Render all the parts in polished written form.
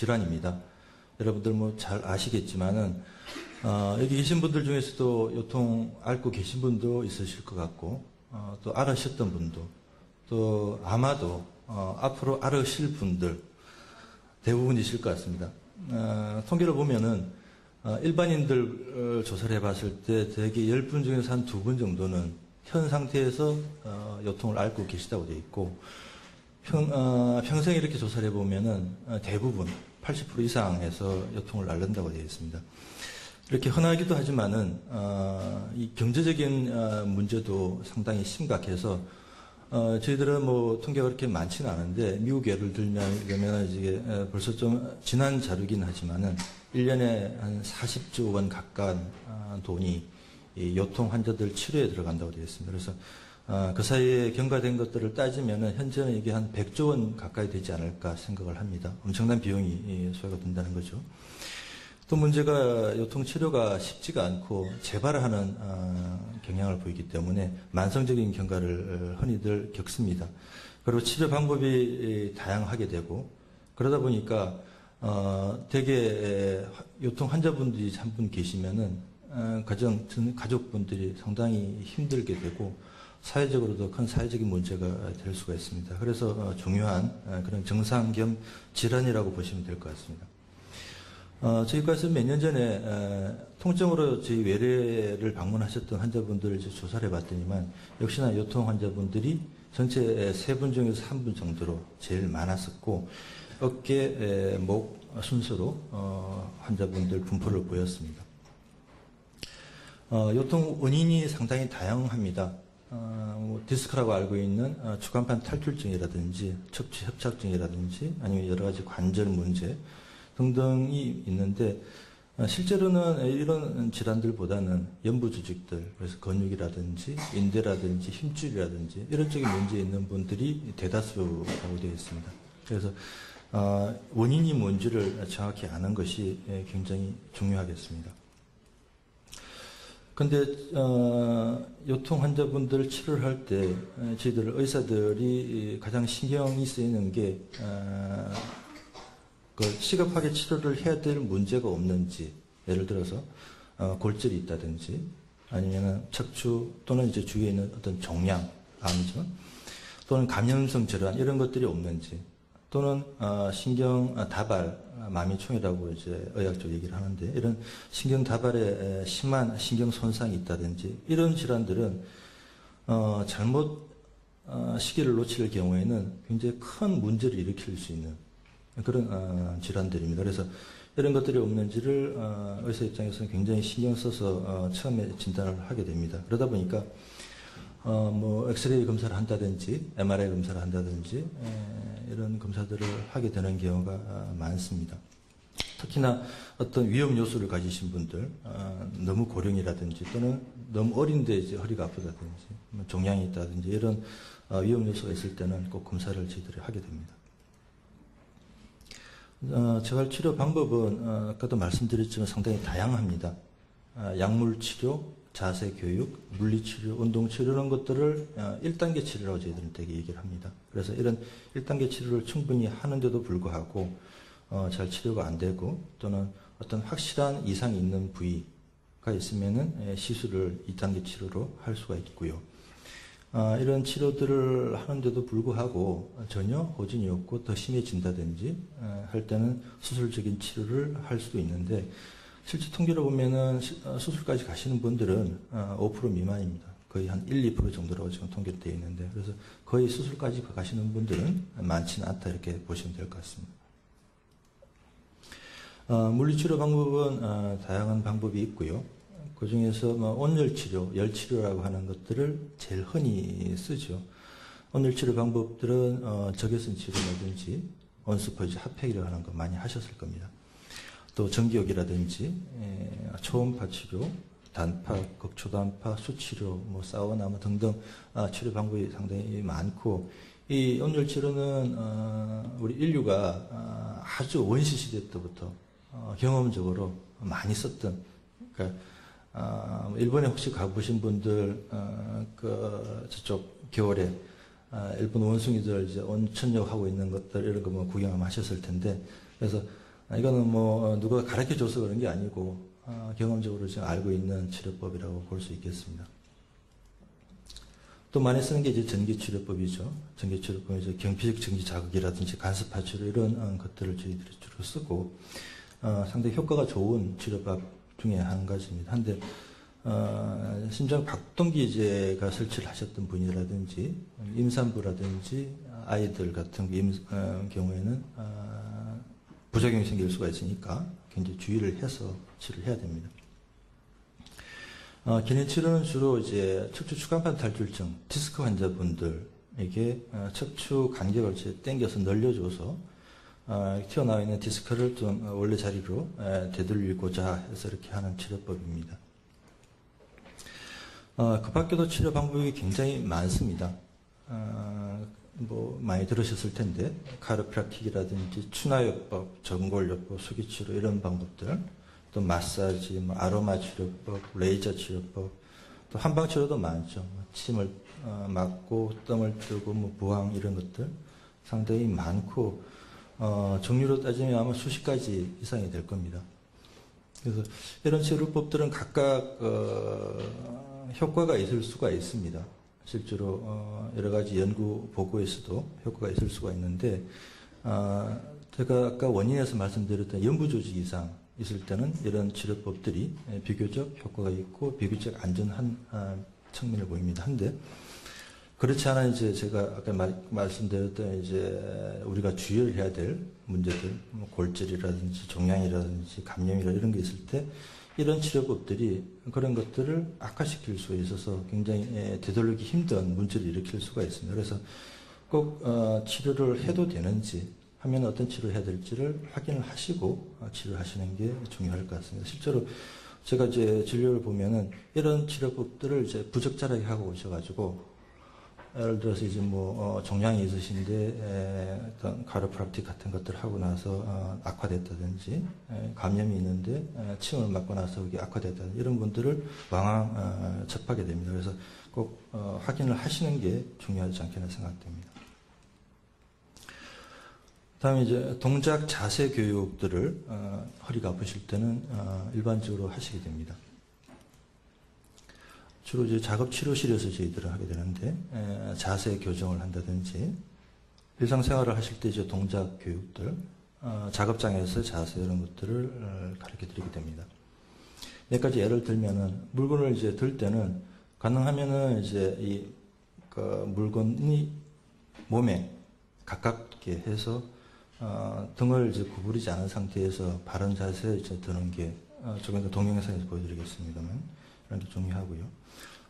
질환입니다. 여러분들 뭐 잘 아시겠지만은 여기 계신 분들 중에서도 요통 앓고 계신 분도 있으실 것 같고 또 앓으셨던 분도 또 아마도 앞으로 앓으실 분들 대부분이실 것 같습니다. 통계를 보면은 일반인들 조사를 해봤을 때 대개 10분 중에서 한 2분 정도는 현 상태에서 요통을 앓고 계시다고 되어 있고 평생 이렇게 조사를 해보면은 대부분 80% 이상에서 요통을 앓는다고 되어 있습니다. 이렇게 흔하기도 하지만은 이 경제적인 문제도 상당히 심각해서 저희들은 뭐 통계가 그렇게 많지는 않은데 미국 예를 들면 그러면 이게 벌써 좀 지난 자료긴 하지만은 1년에 한 40조 원 가까운 돈이 이 요통 환자들 치료에 들어간다고 되어 있습니다. 그래서 그 사이에 경과된 것들을 따지면은 현재는 이게 한 100조 원 가까이 되지 않을까 생각을 합니다. 엄청난 비용이 소요가 된다는 거죠. 또 문제가 요통 치료가 쉽지가 않고 재발하는 경향을 보이기 때문에 만성적인 경과를 흔히들 겪습니다. 그리고 치료 방법이 다양하게 되고 그러다 보니까 대개 요통 환자분들이 한 분 계시면은 가족분들이 상당히 힘들게 되고 사회적으로도 큰 사회적인 문제가 될 수가 있습니다. 그래서 중요한 그런 증상 겸 질환이라고 보시면 될 것 같습니다. 저희가서 몇 년 전에 통증으로 저희 외래를 방문하셨던 환자분들을 조사를 해봤더니만 역시나 요통 환자분들이 전체 3분 중에서 1분 정도로 제일 많았었고 어깨, 목 순서로 환자분들 분포를 보였습니다. 요통 원인이 상당히 다양합니다. 디스크라고 알고 있는 추간판 탈출증이라든지 척추 협착증이라든지 아니면 여러 가지 관절 문제 등등이 있는데 실제로는 이런 질환들보다는 연부 조직들, 그래서 근육이라든지 인대라든지 힘줄이라든지 이런 쪽에 문제 있는 분들이 대다수라고 되어 있습니다. 그래서 원인이 뭔지를 정확히 아는 것이 굉장히 중요하겠습니다. 근데 요통 환자분들 치료를 할 때 저희들 의사들이 가장 신경이 쓰이는 게 시급하게 치료를 해야 될 문제가 없는지, 예를 들어서 골절이 있다든지 아니면 척추 또는 이제 주위에 있는 어떤 종양, 암전 또는 감염성 질환 이런 것들이 없는지, 또는 신경 다발 마미총이라고 이제 의학적 얘기를 하는데 이런 신경 다발에 심한 신경 손상이 있다든지 이런 질환들은 잘못 시기를 놓칠 경우에는 굉장히 큰 문제를 일으킬 수 있는 그런 질환들입니다. 그래서 이런 것들이 없는지를 의사 입장에서는 굉장히 신경 써서 처음에 진단을 하게 됩니다. 그러다 보니까 뭐 엑스레이 검사를 한다든지 MRI 검사를 한다든지 이런 검사들을 하게 되는 경우가 많습니다. 특히나 어떤 위험 요소를 가지신 분들, 너무 고령이라든지 또는 너무 어린데 이제 허리가 아프다든지 종양이 있다든지 이런 위험 요소가 있을 때는 꼭 검사를 저희들이 하게 됩니다. 재활 치료 방법은 아까도 말씀드렸지만 상당히 다양합니다. 약물 치료, 자세 교육, 물리 치료, 운동 치료 이런 것들을 1단계 치료라고 저희들은 되게 얘기를 합니다. 그래서 이런 1단계 치료를 충분히 하는데도 불구하고 잘 치료가 안 되고 또는 어떤 확실한 이상이 있는 부위가 있으면은 시술을 2단계 치료로 할 수가 있고요. 이런 치료들을 하는데도 불구하고 전혀 호전이 없고 더 심해진다든지 할 때는 수술적인 치료를 할 수도 있는데 실제 통계를 보면은 수술까지 가시는 분들은 5% 미만입니다. 거의 한 1, 2% 정도라고 지금 통계되어 있는데 그래서 거의 수술까지 가시는 분들은 많지는 않다 이렇게 보시면 될 것 같습니다. 물리치료 방법은 다양한 방법이 있고요. 그 중에서 온열치료, 열치료라고 하는 것들을 제일 흔히 쓰죠. 온열치료 방법들은 적외선 치료라든지 온스퍼지 핫팩이라고 하는 거 많이 하셨을 겁니다. 또 전기욕이라든지 초음파 치료, 단파, 극초단파, 수치료, 뭐 사우나 뭐 등등 치료 방법이 상당히 많고 이 온열치료는 우리 인류가 아주 원시 시대 때부터 경험적으로 많이 썼던 그러니까 일본에 혹시 가보신 분들 저쪽 겨울에 일본 원숭이들 이제 온천욕 하고 있는 것들 이런 거 뭐 구경 하셨을 텐데 그래서 이거는 뭐 누가 가르쳐줘서 그런 게 아니고 경험적으로 지금 알고 있는 치료법이라고 볼 수 있겠습니다. 또 많이 쓰는 게 이제 전기치료법이죠. 전기치료법은 이제 경피적 전기 자극이라든지 간섭파치료 이런 것들을 저희들이 주로 쓰고 상당히 효과가 좋은 치료법 중에 한 가지입니다. 한데 심장 박동기제가 설치를 하셨던 분이라든지 임산부라든지 아이들 같은 경우에는 부작용이 생길 수가 있으니까 굉장히 주의를 해서 치료를 해야 됩니다. 기능 치료는 주로 이제 척추 추간판 탈출증, 디스크 환자분들에게 척추 간격을 당겨서 늘려줘서 튀어나와 있는 디스크를 좀 원래 자리로 되돌리고자 해서 이렇게 하는 치료법입니다. 그 밖에도 치료 방법이 굉장히 많습니다. 뭐 많이 들으셨을 텐데 카이로프랙틱이라든지 추나요법, 전골요법, 수기치료 이런 방법들, 또 마사지, 뭐 아로마 치료법, 레이저 치료법, 또 한방 치료도 많죠. 침을 맞고 뜸을 뜨고 뭐 부항 이런 것들 상당히 많고 종류로 따지면 아마 수십 가지 이상이 될 겁니다. 그래서 이런 치료법들은 각각 효과가 있을 수가 있습니다. 실제로 여러 가지 연구 보고에서도 효과가 있을 수가 있는데 제가 아까 원인에서 말씀드렸던 연부 조직 이상 있을 때는 이런 치료법들이 비교적 효과가 있고 비교적 안전한 측면을 보입니다. 한데 그렇지 않아 이제 제가 아까 말씀드렸던 이제 우리가 주의를 해야 될 문제들, 뭐 골절이라든지 종양이라든지 감염이라 이런 게 있을 때 이런 치료법들이 그런 것들을 악화시킬 수 있어서 굉장히 되돌리기 힘든 문제를 일으킬 수가 있습니다. 그래서 꼭 치료를 해도 되는지 하면 어떤 치료를 해야 될지를 확인을 하시고 치료하시는 게 중요할 것 같습니다. 실제로 제가 이제 진료를 보면은 이런 치료법들을 이제 부적절하게 하고 오셔가지고 예를 들어서 이제 뭐 종양이 있으신데 어떤 카이로프랙틱 같은 것들 하고 나서 악화됐다든지 감염이 있는데 침을 맞고 나서 그게 악화됐다든지 이런 분들을 왕왕 접하게 됩니다. 그래서 꼭 확인을 하시는 게 중요하지 않겠나 생각됩니다. 다음에 이제 동작 자세 교육들을 허리가 아프실 때는 일반적으로 하시게 됩니다. 주로 이제 작업치료실에서 저희들은 하게 되는데 자세 교정을 한다든지 일상생활을 하실 때 이제 동작 교육들, 작업장에서 자세 이런 것들을 가르쳐 드리게 됩니다. 몇 가지 예를 들면은 물건을 이제 들 때는 가능하면은 이제 이 물건이 몸에 가깝게 해서 등을 이제 구부리지 않은 상태에서 바른 자세에 이제 드는 게 조금 더 동영상에서 보여드리겠습니다만 이런 게 중요하고요.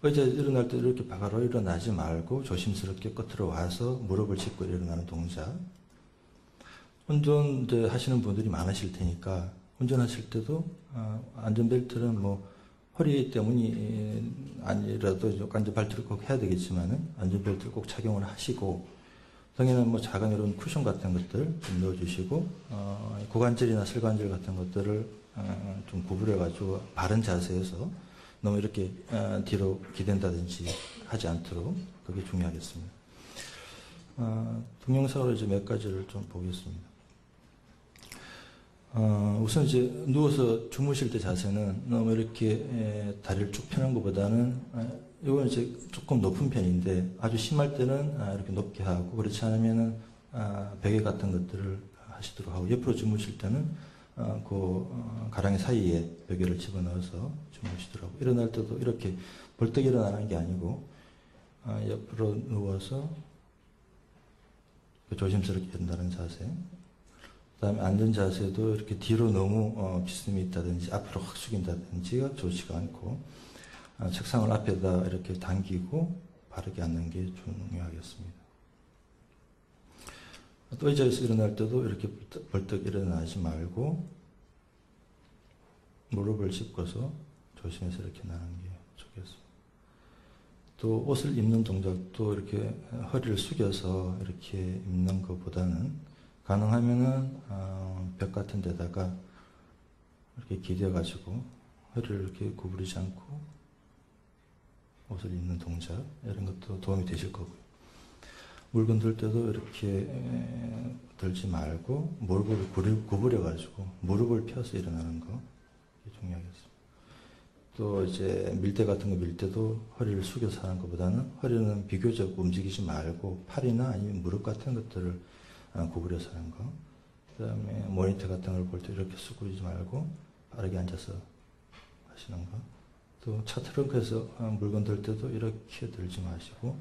이제 일어날 때 이렇게 바로 일어나지 말고 조심스럽게 끝으로 와서 무릎을 짚고 일어나는 동작. 운전 하시는 분들이 많으실 테니까 운전하실 때도 안전벨트는 뭐 허리 때문이 아니라도 관제발트를 꼭 해야 되겠지만은 안전벨트를 꼭 착용을 하시고 등에는 뭐 작은 이런 쿠션 같은 것들 좀 넣어주시고 고관절이나 설관절 같은 것들을 좀 구부려가지고 바른 자세에서 너무 이렇게 뒤로 기댄다든지 하지 않도록 그게 중요하겠습니다. 동영상으로 이제 몇 가지를 좀 보겠습니다. 우선 이제 누워서 주무실 때 자세는 너무 이렇게 다리를 쭉 펴는 것보다는 이건 이제 조금 높은 편인데 아주 심할 때는 이렇게 높게 하고 그렇지 않으면은 베개 같은 것들을 하시도록 하고 옆으로 주무실 때는 가랑이 사이에 베개를 집어넣어서 주무시더라고요. 일어날 때도 이렇게 벌떡 일어나는 게 아니고 옆으로 누워서 조심스럽게 일어나는 자세. 그 다음에 앉은 자세도 이렇게 뒤로 너무 비스듬히 있다든지 앞으로 확 숙인다든지가 좋지가 않고 책상을 앞에다 이렇게 당기고 바르게 앉는 게 중요하겠습니다. 또 의자에서 일어날 때도 이렇게 벌떡 일어나지 말고 무릎을 짚고서 조심해서 이렇게 나는 게 좋겠습니다. 또 옷을 입는 동작도 이렇게 허리를 숙여서 이렇게 입는 것보다는 가능하면은 벽 같은 데다가 이렇게 기대가지고 허리를 이렇게 구부리지 않고 옷을 입는 동작 이런 것도 도움이 되실 거고요. 물건 들 때도 이렇게 들지 말고 무릎을 구부려 가지고 무릎을 펴서 일어나는 거, 이게 중요하겠습니다. 또 이제 밀대 같은 거 밀 때도 허리를 숙여서 하는 것보다는 허리는 비교적 움직이지 말고 팔이나 아니면 무릎 같은 것들을 구부려서 하는 거. 그 다음에 모니터 같은 걸 볼 때 이렇게 숙이지 말고 바르게 앉아서 하시는 거. 또 차 트렁크에서 물건 들 때도 이렇게 들지 마시고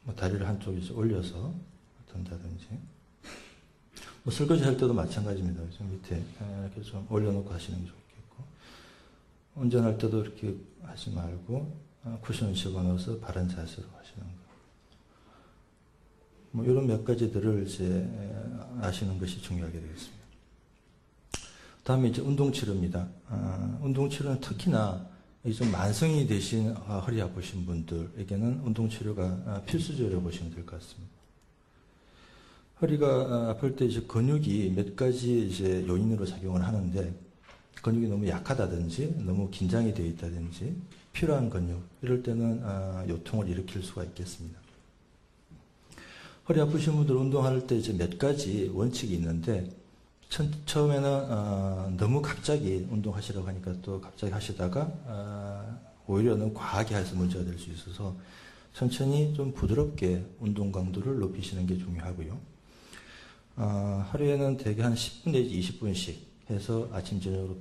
뭐 다리를 한쪽에서 올려서 든다든지, 뭐 설거지 할 때도 마찬가지입니다. 좀 밑에 이렇게 좀 올려놓고 하시는 게 좋겠고, 운전할 때도 이렇게 하지 말고 쿠션을 집어넣어서 바른 자세로 하시는 거. 뭐 이런 몇 가지들을 이제 아시는 것이 중요하게 되겠습니다. 다음에 이제 운동치료입니다. 운동치료는 특히나 좀 만성이 되신 허리 아프신 분들에게는 운동치료가 필수적이라고 보시면 될 것 같습니다. 허리가 아플 때 이제 근육이 몇 가지 이제 요인으로 작용을 하는데, 근육이 너무 약하다든지 너무 긴장이 되어 있다든지 필요한 근육, 이럴 때는 요통을 일으킬 수가 있겠습니다. 허리 아프신 분들 운동할 때 이제 몇 가지 원칙이 있는데, 처음에는 너무 갑자기 운동하시라고 하니까 또 갑자기 하시다가 오히려 너무 과하게 해서 문제가 될 수 있어서 천천히 좀 부드럽게 운동 강도를 높이시는 게 중요하고요. 하루에는 대개 한 10분 내지 20분씩 해서 아침 저녁으로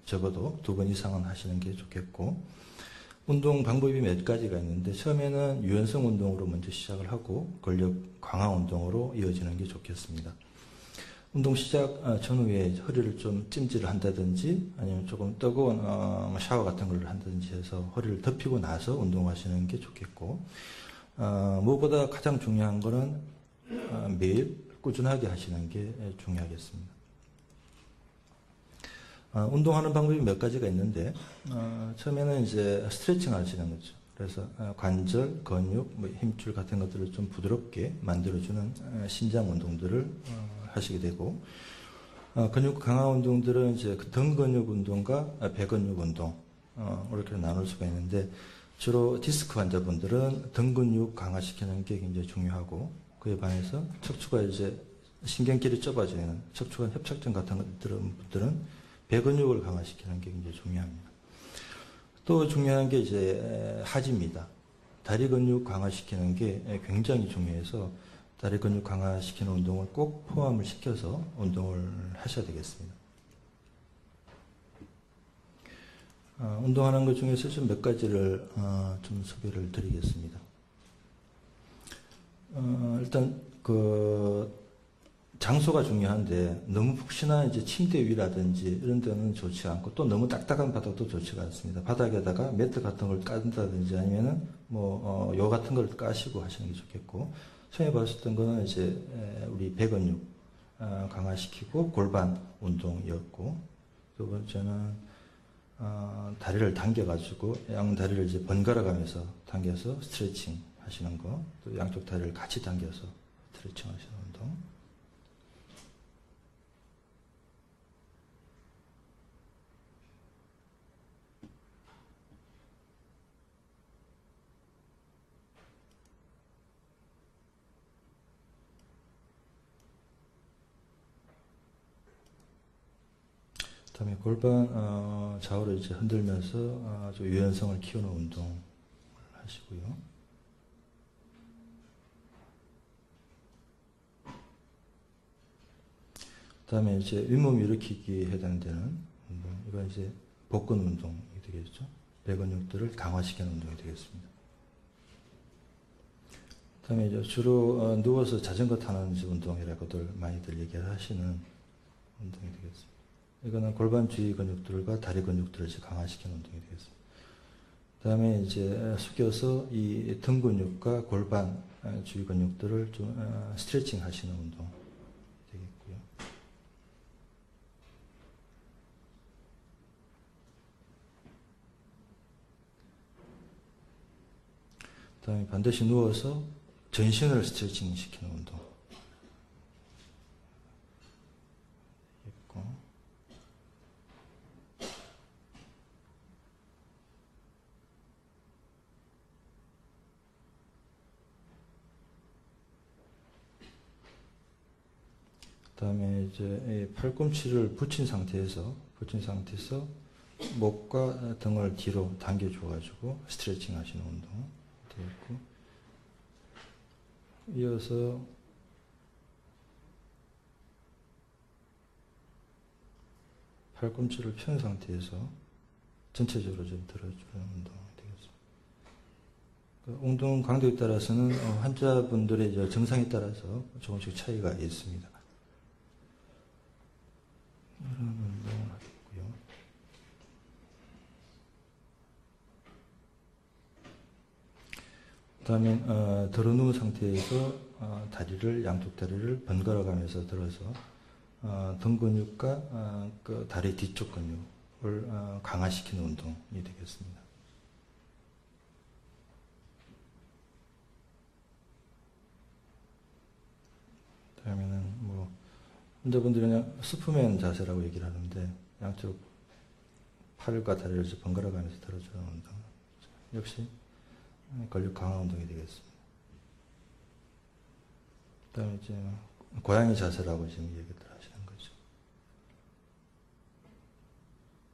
적어도 2번 이상은 하시는 게 좋겠고, 운동 방법이 몇 가지가 있는데, 처음에는 유연성 운동으로 먼저 시작을 하고 근력 강화 운동으로 이어지는 게 좋겠습니다. 운동 시작 전후에 허리를 좀 찜질을 한다든지 아니면 조금 뜨거운 샤워 같은 걸 한다든지 해서 허리를 덮이고 나서 운동하시는 게 좋겠고, 무엇보다 가장 중요한 거는 매일 꾸준하게 하시는 게 중요하겠습니다. 운동하는 방법이 몇 가지가 있는데, 처음에는 이제 스트레칭 하시는 거죠. 그래서 관절, 근육, 뭐 힘줄 같은 것들을 좀 부드럽게 만들어주는 신장 운동들을 하시게 되고, 근육 강화 운동들은 이제 등 근육 운동과 배 근육 운동, 이렇게 나눌 수가 있는데, 주로 디스크 환자분들은 등 근육 강화시키는 게 굉장히 중요하고, 그에 반해서 척추가 이제 신경길이 좁아지는 척추관 협착증 같은 분들은 배 근육을 강화시키는 게 굉장히 중요합니다. 또 중요한 게 이제 하지입니다. 다리 근육 강화시키는 게 굉장히 중요해서 다리 근육 강화시키는 운동을 꼭 포함을 시켜서 운동을 하셔야 되겠습니다. 운동하는 것 중에서 좀 몇 가지를 좀 소개를 드리겠습니다. 일단 장소가 중요한데, 너무 푹신한 이제 침대 위라든지 이런 데는 좋지 않고, 또 너무 딱딱한 바닥도 좋지가 않습니다. 바닥에다가 매트 같은 걸 깐다든지 아니면은 요 같은 걸 까시고 하시는 게 좋겠고, 처음에 봤었던 거는 이제 우리 배 근육 강화시키고 골반 운동이었고, 두 번째는 다리를 당겨가지고 양 다리를 이제 번갈아 가면서 당겨서 스트레칭 하시는 거, 또 양쪽 다리를 같이 당겨서 스트레칭 하시는 운동. 그다음에 골반 좌우로 이제 흔들면서 좀 유연성을 키우는 운동을 하시고요. 그다음에 이제 윗몸 일으키기 해당되는 운동, 이건 이제 복근 운동이 되겠죠. 배 근육들을 강화시키는 운동이 되겠습니다. 그다음에 이제 주로 누워서 자전거 타는 운동이라고들 많이들 얘기하시는 운동이 되겠습니다. 이거는 골반 주위 근육들과 다리 근육들을 강화시키는 운동이 되겠습니다. 그 다음에 이제 숙여서 이 등 근육과 골반 주위 근육들을 좀 스트레칭 하시는 운동 되겠고요. 그 다음에 반드시 누워서 전신을 스트레칭 시키는 운동. 그다음에 이제 이 팔꿈치를 붙인 상태에서 목과 등을 뒤로 당겨줘가지고 스트레칭 하시는 운동 되어 있고, 이어서 팔꿈치를 편 상태에서 전체적으로 좀 들어주는 운동이 되겠습니다. 그 운동 강도에 따라서는 환자분들의 증상에 따라서 조금씩 차이가 있습니다. 이런 운동을 하겠고요. 그 다음에 들어누운 상태에서 양쪽 다리를 번갈아 가면서 들어서 등 근육과 그 다리 뒤쪽 근육을 강화시키는 운동이 되겠습니다. 다음에는 환자분들이 그냥 슈퍼맨 자세라고 얘기를 하는데, 양쪽 팔과 다리를 번갈아 가면서 들어주는 운동. 역시 근육 강화 운동이 되겠습니다. 그 다음에 이제 고양이 자세라고 지금 얘기들 하시는 거죠.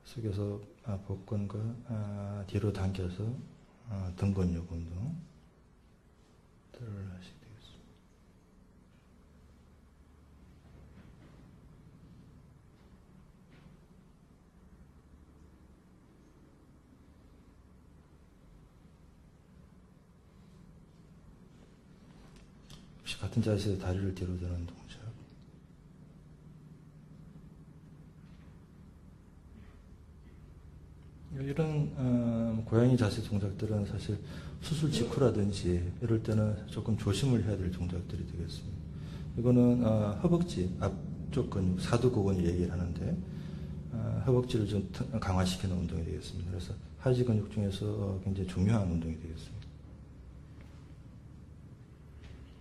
숙여서 복근과 뒤로 당겨서 등 근육 운동들을 하시게 되겠습니다. 같은 자세에서 다리를 뒤로 드는 동작. 이런 고양이 자세 동작들은 사실 수술 직후라든지 이럴 때는 조금 조심을 해야 될 동작들이 되겠습니다. 이거는 허벅지 앞쪽 근육, 사두근을 얘기를 하는데, 허벅지를 좀 강화시키는 운동이 되겠습니다. 그래서 하지 근육 중에서 굉장히 중요한 운동이 되겠습니다.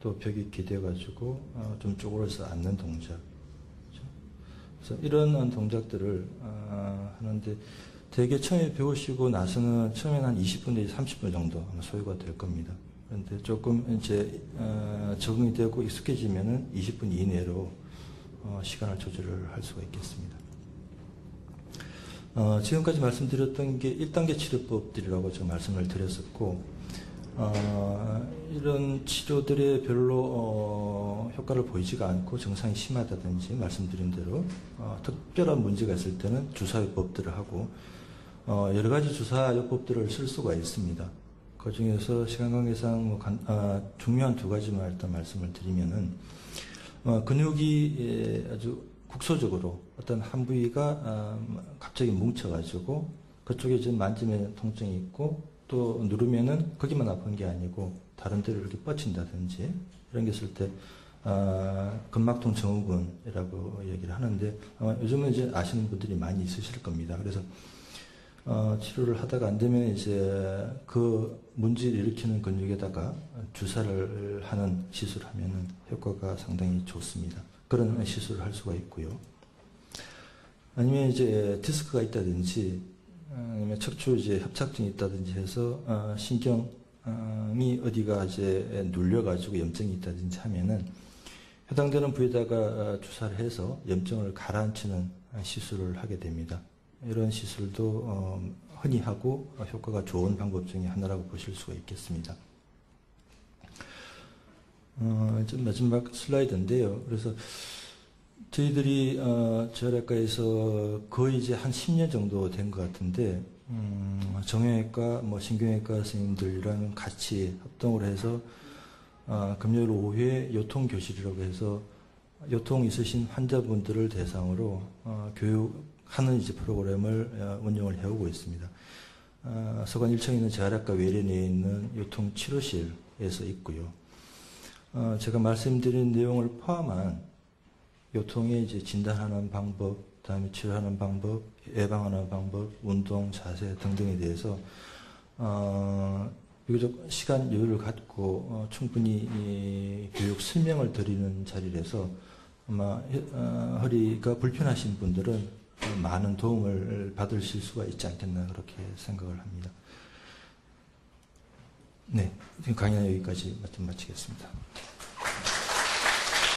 또 벽이 기대가지고 좀 쪼그려서 앉는 동작. 그래서 이런 동작들을 하는데, 되게 처음에 배우시고 나서는 처음에는 한 20분 내지 30분 정도 아마 소요가 될 겁니다. 그런데 조금 이제 적응이 되고 익숙해지면은 20분 이내로 시간을 조절을 할 수가 있겠습니다. 지금까지 말씀드렸던 게 1단계 치료법들이라고 제가 말씀을 드렸었고, 이런 치료들이 별로 효과를 보이지가 않고 증상이 심하다든지 말씀드린 대로 특별한 문제가 있을 때는 주사요법들을 하고 여러 가지 주사요법들을 쓸 수가 있습니다. 그 중에서 시간 관계상 중요한 두 가지만 일단 말씀을 드리면은, 근육이 아주 국소적으로 어떤 한 부위가 갑자기 뭉쳐가지고 그쪽에 지금 만지면 통증이 있고, 또 누르면은 거기만 아픈 게 아니고 다른 데로 이렇게 뻗친다든지 이런 게 있을 때 근막통 증후군이라고 얘기를 하는데, 아마 요즘은 이제 아시는 분들이 많이 있으실 겁니다. 그래서 치료를 하다가 안 되면 이제 그 문제를 일으키는 근육에다가 주사를 하는 시술을 하면은 효과가 상당히 좋습니다. 그런 시술을 할 수가 있고요. 아니면 이제 디스크가 있다든지, 아니면 척추 이제 협착증이 있다든지 해서 신경이 어디가 이제 눌려가지고 염증이 있다든지 하면은 해당되는 부위에다가 주사를 해서 염증을 가라앉히는 시술을 하게 됩니다. 이런 시술도 흔히 하고 효과가 좋은 방법 중에 하나라고 보실 수가 있겠습니다. 이제 마지막 슬라이드인데요. 그래서 저희들이 재활학과에서 거의 이제 한 10년 정도 된 것 같은데, 정형외과, 신경외과 선생님들이랑 같이 합동을 해서 금요일 오후에 요통교실이라고 해서 요통 있으신 환자분들을 대상으로 교육하는 이제 프로그램을 운영을 해오고 있습니다. 서관 1층에 있는 재활학과 외래내에 있는 요통치료실에서 있고요. 제가 말씀드린 내용을 포함한 요통의 이제 진단하는 방법, 그다음에 치료하는 방법, 예방하는 방법, 운동, 자세 등등에 대해서 비교적 시간 여유를 갖고 충분히 교육 설명을 드리는 자리라서 아마 허리가 불편하신 분들은 많은 도움을 받으실 수가 있지 않겠나 그렇게 생각을 합니다. 네, 지금 강의는 여기까지 마치겠습니다.